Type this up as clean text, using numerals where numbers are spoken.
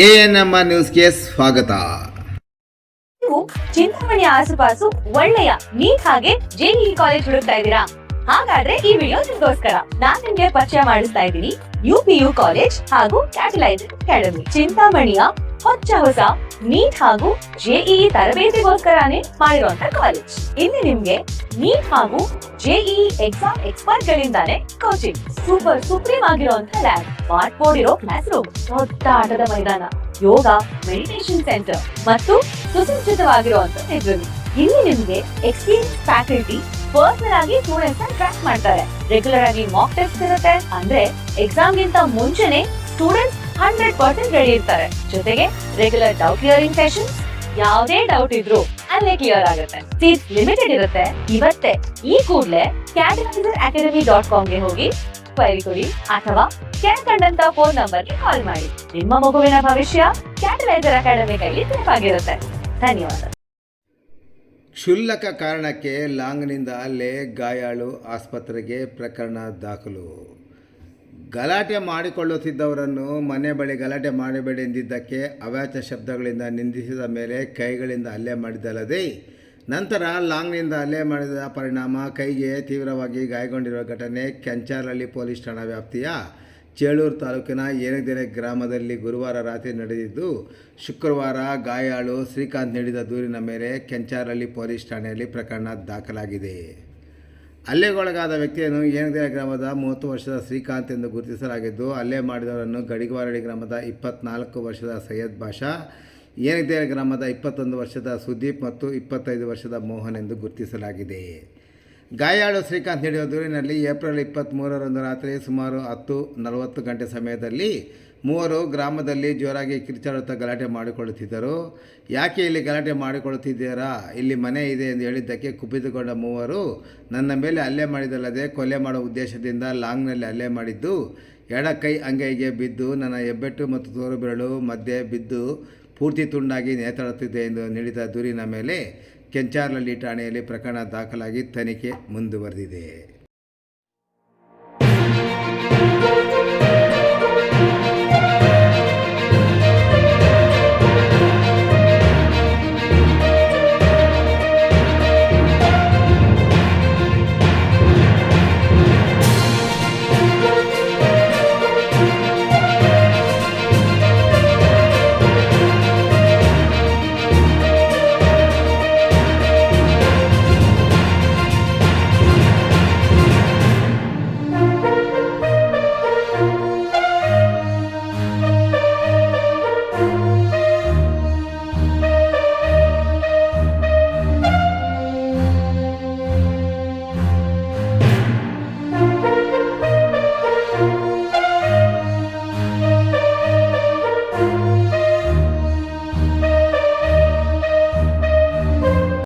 ANM ನ್ಯೂಸ್ಗೆ ಸ್ವಾಗತ. ನೀವು ಚಿಂತಾಮಣಿಯ ಆಸುಪಾಸು ಒಳ್ಳೆಯ ನೀಟ್ ಹಾಗೆ ಜೆಇಇ ಕಾಲೇಜ್ ಹುಡುಕ್ತಾ ಇದ್ದೀರಾ? ಹಾಗಾದ್ರೆ ಈ ವಿಡಿಯೋ ನಿಮ್ಗೋಸ್ಕರ. ನಾನ್ ನಿಮ್ಗೆ ಪರಿಚಯ ಮಾಡಿಸ್ತಾ ಇದ್ದೀನಿ ಯುಪಿಯು ಕಾಲೇಜ್ ಹಾಗೂ ಕ್ಯಾಟಲೈಸ್ ಅಕಾಡೆಮಿ. ಚಿಂತಾಮಣಿಯ ಹೊಸ ನೀಟ್ ಹಾಗೂ ಜೆಇಇ ತರಬೇತಿಗೋಸ್ಕರನೇ ಮಾಡಿರುವಂತ ಕಾಲೇಜ್. ಇಲ್ಲಿ ನಿಮ್ಗೆ ನೀಟ್ ಹಾಗೂ ಜೆಇಇ ಎಕ್ಸಾಮ್ ಎಕ್ಸ್ಪರ್ಟ್ ಗಳಿಂದಾನೇ ಕೋಚಿಂಗ್, ಸೂಪರ್ ಸುಪ್ರೀಂ ಆಗಿರುವಂತ ಲ್ಯಾಬ್, ಸ್ಮಾರ್ಟ್ ಬೋರ್ಡ್ ಇರೋ ಕ್ಲಾಸ್ ರೂಮ್, ದೊಡ್ಡ ಆಟದ ಮೈದಾನ, ಯೋಗ, ಮೆಡಿಟೇಷನ್ ಸೆಂಟರ್ ಮತ್ತು ಸುಸಜ್ಜಿತವಾಗಿರುವಂತ ಲೈಬ್ರರಿ. ಇಲ್ಲಿ ನಿಮ್ಗೆ ಎಕ್ಸ್ಪೀರಿಯನ್ಸ್ ಫ್ಯಾಕಲ್ಟಿ ಪರ್ಸನಲ್ ಆಗಿ ಸ್ಟೂಡೆಂಟ್ಸ್ ನ ಟ್ರ್ಯಾಕ್ ಮಾಡ್ತಾರೆ. ರೆಗ್ಯುಲರ್ ಆಗಿ ಮಾಕ್ ಟೆಸ್ಟ್ ಇರುತ್ತೆ, ಅಂದ್ರೆ ಎಕ್ಸಾಮ್ ಗಿಂತ ಮುಂಚೆನೆ ಸ್ಟೂಡೆಂಟ್ಸ್ 100% ರೆಡಿ ಇರ್ತಾರೆ. ಜೊತೆಗೆ ರೆಗ್ಯುಲರ್ ಡೌಟ್ ಕ್ಲಿಯರಿಂಗ್ ಸೆಷನ್ಸ್, ಯಾವುದೇ ಡೌಟ್ ಇದ್ರು ಅಲ್ಲೇ ಕ್ಲಿಯರ್ ಆಗುತ್ತೆ. ಸೀಟ್ ಲಿಮಿಟೆಡ್ ಇರುತ್ತೆ. ಇವತ್ತೇ ಈ ಕೂಡಲೇ catalyzeracademy.com ಗೆ ಹೋಗಿ ಕ್ವೈರಿ ಕೊಡಿ ಅಥವಾ ಕೆಳಕಂಡಂತ ಫೋನ್ ನಂಬರ್ಗೆ ಕಾಲ್ ಮಾಡಿ. ನಿಮ್ಮ ಮಗುವಿನ ಭವಿಷ್ಯ ಕ್ಯಾಟಲೈಸರ್ ಅಕಾಡೆಮಿ ಕೈಲಿ ಸೇಫ್ ಆಗಿರುತ್ತೆ. ಧನ್ಯವಾದ. ಕ್ಷುಲ್ಲಕ ಕಾರಣಕ್ಕೆ ಲಾಂಗ್ನಿಂದ ಹಲ್ಲೆ, ಗಾಯಾಳು ಆಸ್ಪತ್ರೆಗೆ, ಪ್ರಕರಣ ದಾಖಲು. ಗಲಾಟೆ ಮಾಡಿಕೊಳ್ಳುತ್ತಿದ್ದವರನ್ನು ಮನೆ ಬಳಿ ಗಲಾಟೆ ಮಾಡಬೇಡಿ ಎಂದಿದ್ದಕ್ಕೆ ಅವ್ಯಾಚ ಶಬ್ದಗಳಿಂದ ನಿಂದಿಸಿದ ಮೇಲೆ ಕೈಗಳಿಂದ ಹಲ್ಲೆ ಮಾಡಿದ್ದಲ್ಲದೆ ನಂತರ ಲಾಂಗ್ನಿಂದ ಹಲ್ಲೆ ಮಾಡಿದ ಪರಿಣಾಮ ಕೈಗೆ ತೀವ್ರವಾಗಿ ಗಾಯಗೊಂಡಿರುವ ಘಟನೆ ಕೆಂಚಾರಹಳ್ಳಿ ಪೊಲೀಸ್ ಠಾಣಾ ವ್ಯಾಪ್ತಿಯ ಚೇಳೂರು ತಾಲೂಕಿನ ಏನಗೆರೆ ಗ್ರಾಮದಲ್ಲಿ ಗುರುವಾರ ರಾತ್ರಿ ನಡೆದಿದ್ದು, ಶುಕ್ರವಾರ ಗಾಯಾಳು ಶ್ರೀಕಾಂತ್ ನೀಡಿದ ದೂರಿನ ಮೇಲೆ ಕೆಂಚಾರಹಳ್ಳಿ ಪೊಲೀಸ್ ಠಾಣೆಯಲ್ಲಿ ಪ್ರಕರಣ ದಾಖಲಾಗಿದೆ. ಹಲ್ಲೆಗೊಳಗಾದ ವ್ಯಕ್ತಿಯನ್ನು ಏನಗೆರೆ ಗ್ರಾಮದ 30 ವರ್ಷದ ಶ್ರೀಕಾಂತ್ ಎಂದು ಗುರುತಿಸಲಾಗಿದ್ದು, ಹಲ್ಲೆ ಮಾಡಿದವರನ್ನು ಗಡಿಗವಾರಡಿ ಗ್ರಾಮದ 24 ವರ್ಷದ ಸೈಯದ್ ಬಾಷಾ, ಏನಗೆರೆ ಗ್ರಾಮದ 21 ವರ್ಷದ ಸುದೀಪ್ ಮತ್ತು 25 ವರ್ಷದ ಮೋಹನ್ ಎಂದು ಗುರುತಿಸಲಾಗಿದೆ. ಗಾಯಾಳು ಶ್ರೀಕಾಂತ್ ನೀಡಿದ ದೂರಿನಲ್ಲಿ ಏಪ್ರಿಲ್ 23ರಂದು ರಾತ್ರಿ ಸುಮಾರು 10:40 ಗಂಟೆ ಸಮಯದಲ್ಲಿ ಮೂವರು ಗ್ರಾಮದಲ್ಲಿ ಜೋರಾಗಿ ಕಿರುಚಾಡುತ್ತಾ ಗಲಾಟೆ ಮಾಡಿಕೊಳ್ಳುತ್ತಿದ್ದರು. ಯಾಕೆ ಇಲ್ಲಿ ಗಲಾಟೆ ಮಾಡಿಕೊಳ್ಳುತ್ತಿದ್ದೀರಾ, ಇಲ್ಲಿ ಮನೆ ಇದೆ ಎಂದು ಹೇಳಿದ್ದಕ್ಕೆ ಕುಪಿತಗೊಂಡ ಮೂವರು ನನ್ನ ಮೇಲೆ ಹಲ್ಲೆ ಮಾಡಿದಲ್ಲದೆ ಕೊಲೆ ಮಾಡುವ ಉದ್ದೇಶದಿಂದ ಲಾಂಗ್ನಲ್ಲಿ ಹಲ್ಲೆ ಮಾಡಿದ್ದು, ಎಡ ಕೈ ಅಂಗೈಗೆ ಬಿದ್ದು ನನ್ನ ಹೆಬ್ಬೆಟ್ಟು ಮತ್ತು ತೋರು ಬೆರಳು ಮಧ್ಯೆ ಬಿದ್ದು ಪೂರ್ತಿ ತುಂಡಾಗಿ ನೇತಾಡುತ್ತಿದೆ ಎಂದು ನೀಡಿದ ದೂರಿನ ಮೇಲೆ ಕೆಂಚಾರಹಳ್ಳಿ ಠಾಣೆಯಲ್ಲಿ ಪ್ರಕರಣ ದಾಖಲಾಗಿ ತನಿಖೆ ಮುಂದುವರೆದಿದೆ.